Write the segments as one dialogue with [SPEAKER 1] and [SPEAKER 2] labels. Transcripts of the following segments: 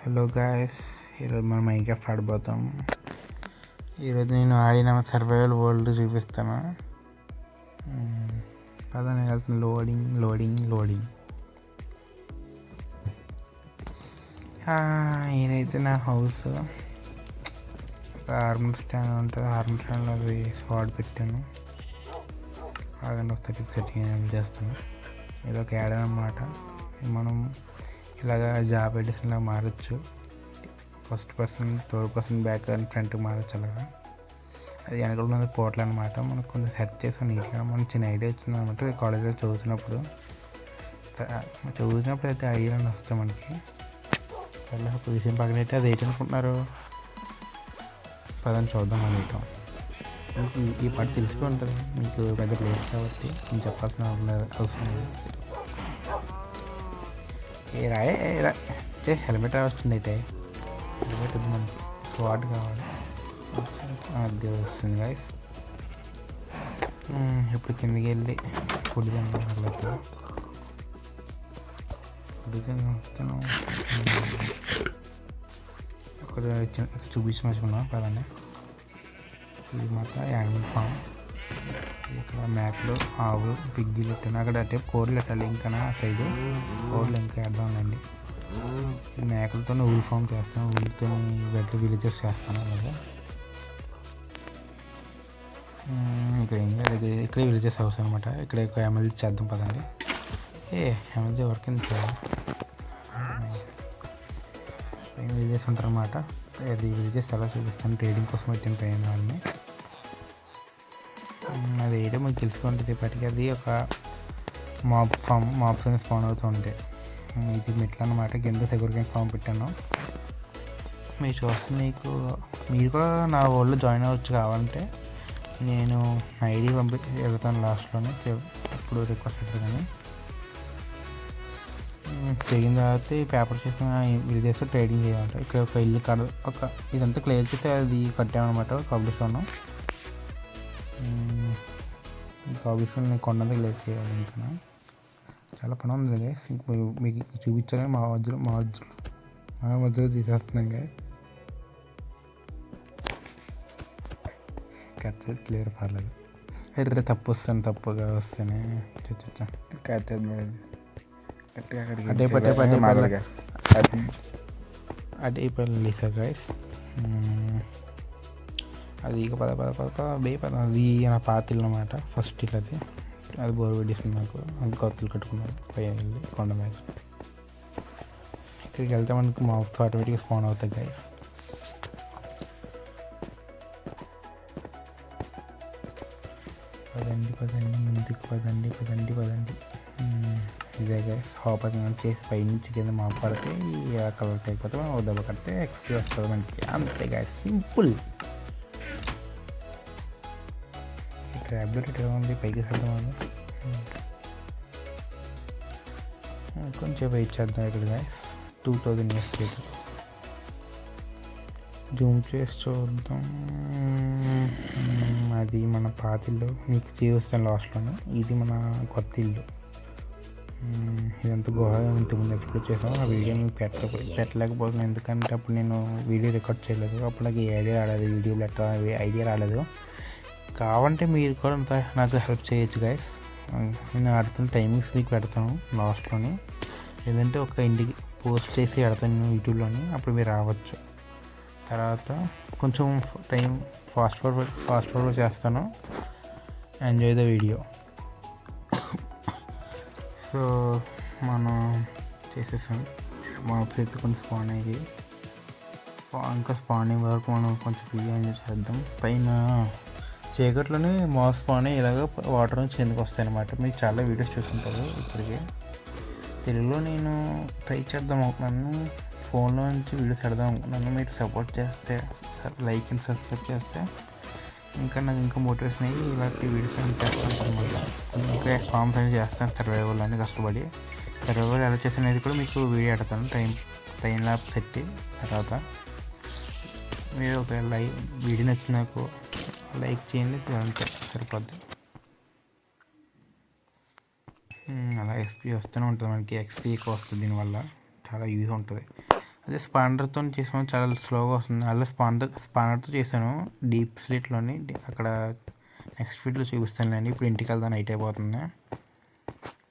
[SPEAKER 1] Hello guys, ఈరోజు మనం Minecraft ఆడబోతాం. ఈరోజు నేను ఆడిన సర్వైవల్ వరల్డ్ చూపిస్తాను. పదని వెళ్తుంది. లోడింగ్. ఇదైతే నా హౌస్. ఆర్మర్ స్టాండ్ ఉంటుంది. ఆర్మర్ స్టాండ్లో అది స్వాడ్ పెట్టాను. ఆగండి ఒకసారి సెట్టింగ్ చేస్తాను. ఇది ఒక యాడ్ అన్నమాట. మనం ఇలాగా జాబ్ ఎడిషన్లా మారచ్చు. First person, third person, back and front మారచ్చు. అలాగా అది వెనకాల ఉన్నది పోర్టల్ అనమాట. మనకు కొంచెం సెర్చ్ చేసాం నీట్గా. మనకు చిన్న ఐడియా వచ్చింది అనమాట. కాలేజ్లో చదువుతున్నప్పుడు అయితే ఐడియా అని వస్తాయి మనకి. అలా ఒక విషయం పక్కన అయితే అది ఏంటి అనుకుంటున్నారు? పదని చూద్దాం అనేకం. మీకు ఈ పాట తెలిసిపోయి ఉంటుంది. మీకు పెద్ద ప్లేస్ కాబట్టి నేను చెప్పాల్సిన అవసరం లేదు. హెల్మెట్ వస్తుంది. అయితే హెల్మెట్ వద్దు, మనకి స్వాట్ కావాలి. అది వస్తుంది గాయస్. ఇప్పుడు కిందకి వెళ్ళి ఫుడ్ తిన్నాను. ఇక్కడ చూపించి మర్చిపోయినా కదండి. ఇది మాత్రం యానిమల్ ఫామ్. ఇక్కడ మ్యాప్లో ఆవులు, పిగ్గిలు పెట్టాను. అక్కడ అంటే కోర్లు పెట్టాలి. ఇంకా సైడ్ కోర్లు ఇంకా వేద్దామండి. ఇది మేకలతో ఊల్ ఫామ్ చేస్తాను. ఊళ్ళతో విలేజెస్ చేస్తాను. అలాగే ఇక్కడ విలేజెస్ హౌస్ అనమాట. ఇక్కడ ఎమ్మెల్యే చేద్దాం పదండి. ఎమ్మెల్యే వర్క్ విలేజెస్ ఉంటారన్నమాట. అది విలేజెస్ ఎలా చూపిస్తాను. ట్రేడింగ్ కోసం వచ్చిన ట్రైన్ వాళ్ళని. అది ఏంటో మీకు తెలుసుకుంటుంది. ఇప్పటికీ అది ఒక మాబ్స్ అని స్పాన్ అవుతూ ఉంటాయి. ఇది మెట్లు అన్నమాట. కింద సెక్యూరిటీ ఫామ్ పెట్టాను. మీరు చూస్తే మీరు కూడా నా వరల్డ్లో జాయిన్ అవ్వచ్చు. కావాలంటే నేను ఐడి వెళ్తాను లాస్ట్లోనే. ఇప్పుడు రిక్వెస్ట్ పెట్టాను. కానీ జరిగిన తర్వాత ఈ పేపర్ చేసుకుని విలేజెస్ ట్రేడింగ్ చేయాలంట. ఇక్కడ ఒక ఇల్లు ఇదంతా క్లియర్ చేస్తే అది కట్టామన్నమాట. కాంపిటీషన్ నేను కొండంతా క్లియర్ చేయాలి. ఇంకా చాలా పని ఉంది గైస్. మీకు చూపించాలని మా మధ్యలో తీసేస్తున్నాం గాయస్. ఖర్చు క్లియర్ పర్లేదు. తప్పుగా వస్తేనే అదే పని సార్ గైస్. అది ఇక అది నా పాత ఇల్లు అనమాట. ఫస్ట్ ఇల్లు అది బోర్ పెట్టిస్తుంది నాకు. కొత్తలు కట్టుకున్నాను పైన వెళ్ళి కొండ మీద. ఇక్కడికి వెళ్తే మనకు మా ఆటోమేటిక్గా స్పాన్ అవుతాయి గైస్. ముందుకు పదండి. ఇదే గైస్. హాపర్ చేసి పైనుంచి కింద మా పడితే కలర్ అయిపోతే మనం దెబ్బ కడితే ఎక్స్పీ వస్తుంది మనకి. అంతే గైస్, సింపుల్. ట్యాబ్లెట్ ఎలా ఉంది? పైకి వెళ్దాం. కొంచెం వెయిట్ చేద్దాం. ఇక్కడ గైస్ 2000 ఇయర్స్ చేయడం. జూమ్ చేసి చూద్దాం. అది మన పాత ఇల్లు మీకు చూస్తాను లాస్ట్లోనే. ఇది మన కొత్త ఇల్లు. ఇదంతా గుహ ఇంతకుముందు ఎక్స్ప్లోర్ చేసాము. ఆ వీడియో మీకు పెట్టలేకపోతున్నాను. ఎందుకంటే అప్పుడు నేను వీడియో రికార్డ్ చేయలేదు. అప్పుడు నాకు ఐడియా రాలేదు. ఐడియా రాలేదు. కావాలంటే మీరు కూడా నాకు హెల్ప్ చేయొచ్చు గైస్. నేను ఆడుతున్న టైమింగ్స్ మీకు పెడతాను లాస్ట్లోని. లేదంటే ఒక ఇంటికి పోస్ట్ చేసి పెడతాను నేను యూట్యూబ్లోని. అప్పుడు మీరు రావచ్చు. తర్వాత కొంచెం టైం ఫాస్ట్ ఫార్వర్డ్ చేస్తాను. Enjoy the video. సో మనం చేసేసాం. మాప్స్ అయితే కొంచెం స్పాన్ అయ్యి ఇంకా స్పాన్ అయ్యే వరకు మనం కొంచెం వీడియో ఎంజాయ్ చేద్దాం. పైన చీకట్లోనే మాప్స్ స్పాన్ అయ్యి ఇలాగ వాటర్ నుంచి కిందకి వస్తాయన్నమాట. మీరు చాలా వీడియోస్ చూస్తుంటారు. ఇప్పటికే తెలుగులో నేను ట్రై చేద్దాం అనుకున్నాను. ఫోన్లో నుంచి వీడియోస్ పెడదాం అనుకున్నాను. మీరు సపోర్ట్ చేస్తే, లైక్ అండ్ సబ్స్క్రైబ్ చేస్తే ఇంకా నాకు ఇంకా మోటివేషన్ అయ్యి ఇలాంటి వీడియోస్ అని చేస్తాను అనమాట. ఇంకా ఫామ్స్ అనేది చేస్తాను. సర్వైవల్ అని కష్టపడి సర్వైవల్ ఎలా చేసినది కూడా మీకు వీడియో పెడతాను. టైం ల్యాబ్ పెట్టి తర్వాత మీరు ఒక వీడియో నచ్చి నాకు లైక్ చేయండి. అంతే సరిపోద్ది. అలా ఎక్స్పీ వస్తూనే ఉంటుంది మనకి. ఎక్స్పీ ఎక్కువ వస్తుంది. దీనివల్ల చాలా యూజ్ ఉంటుంది. అదే స్పాండర్తో చేసాము, చాలా స్లోగా వస్తుంది. అలా స్పాండర్తో చేశాను డీప్ స్లీట్లోని. అక్కడ నెక్స్ట్ వీడియోలో చూపిస్తానులేండి. ఇప్పుడు ఇంటికి వెళ్దాం, నైట్ అయిపోతుంది.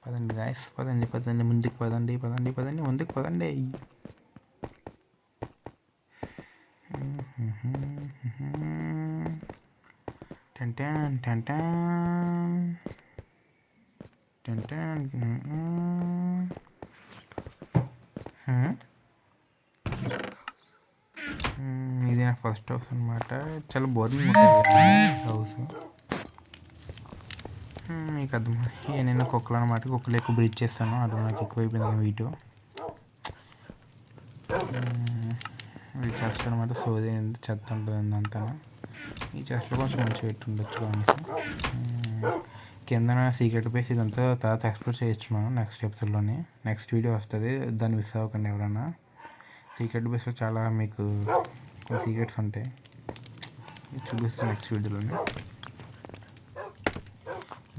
[SPEAKER 1] పదండి గాయస్, పదండి ముందుకు పదండి ముందుకు పదండి. టెన్ ఇది నా ఫస్ట్ హౌస్ అనమాట. చాలా బోరింగ్ ఉంటుంది హౌస్. మీకు అర్థం, నేను కుక్కలు అనమాట. కుక్కలు ఎక్కువ బ్రీడ్ చేస్తాను, అది నాకు ఎక్కువ అయిపోయింది వీటు. ఇది చెస్ట్ అనమాట, సోది చెత్త ఉంటుంది అంతా. ఈ చెస్ట్లో కొంచెం మంచి పెట్టి ఉండొచ్చు అనేసి. కింద సీక్రెట్ ప్లేస్ ఇదంతా తర్వాత ఎక్స్ప్లోర్ చేయొచ్చు మనం నెక్స్ట్ ఎపిసోడ్లోని. నెక్స్ట్ వీడియో వస్తుంది, దాన్ని మిస్ అవ్వకండి ఎవరైనా. సీక్రెట్ ప్లేస్లో చాలా మీకు కొన్ని సీక్రెట్స్ ఉంటాయి, చూపిస్తాను నెక్స్ట్ వీడియోలోని.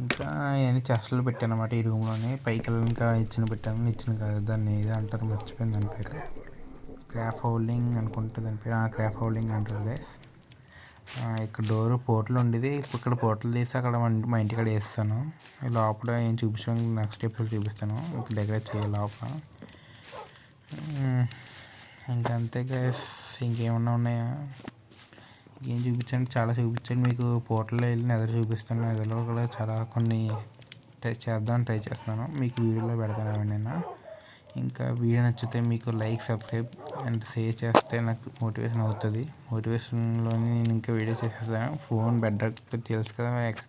[SPEAKER 1] ఇంకా ఇవన్నీ చెస్ట్లు పెట్టాను అనమాట ఈ రూమ్లోని. పైకి ఇంకా పెట్టాను కాదు, దాన్ని ఏదో అంటారు, మర్చిపోయింది దాని పేరు. క్రాఫ్ హోల్డింగ్ అనుకుంటే దాని పేరు, క్రాఫ్ హోల్డింగ్ అంటారు గైస్. ఇక్కడ డోర్ పోర్టల్ ఉండేది, ఇక్కడ పోర్టల్ తీసి అక్కడ మా ఇంటికాడ వేస్తాను. లోపల ఏం చూపించాను నెక్స్ట్ ఎపిసోడ్ చూపిస్తాను. ఇంకా డెకరేట్ చేయాలి లోపల. ఇంకంతే గైస్, ఇంకేమన్నా ఉన్నాయా? ఏం చూపించండి, చాలా చూపించండి. మీకు పోర్టల్లో వెళ్ళి నెదర్ చూపిస్తాను. నెదర్లో కూడా చాలా కొన్ని ట్రై చేస్తున్నాను, మీకు వీడియోలో పెడతాను ఎవరైనా. ఇంకా వీడియో నచ్చితే మీకు లైక్, సబ్స్క్రైబ్ అండ్ షేర్ చేస్తే నాకు మోటివేషన్ అవుతుంది. మోటివేషన్లోని నేను ఇంకా వీడియో చేసేస్తాను. ఫోన్ బెటర్ తెలుసు కదా.